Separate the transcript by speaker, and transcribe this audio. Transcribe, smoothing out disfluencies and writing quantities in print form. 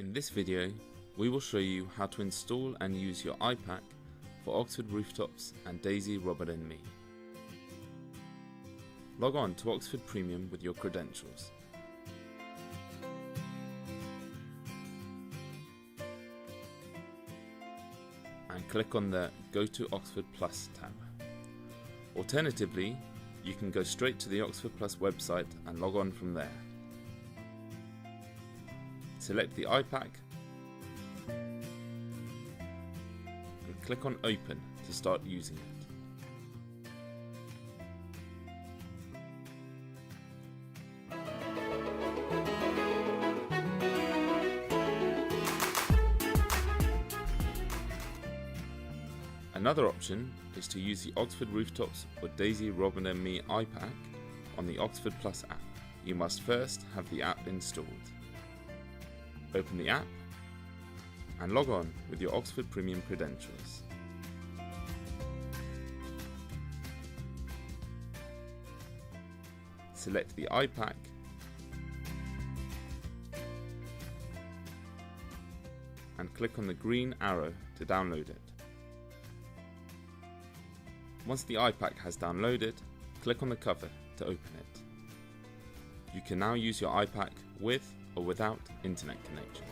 Speaker 1: In this video, we will show you how to install and use your iPack for Oxford Rooftops and Daisy, Robert and Me. Log on to Oxford Premium with your credentials. And click on the Go to Oxford Plus tab. Alternatively, you can go straight to the Oxford Plus website and log on from there. Select the iPack and click on Open to start using it. Another option is to use the Oxford Rooftops or Daisy, Robert and Me iPack on the Oxford Plus app. You must first have the app installed. Open the app and log on with your Oxford Premium credentials. Select the iPack and click on the green arrow to download it. Once the iPack has downloaded, click on the cover to open it. You can now use your iPack with or without internet connection.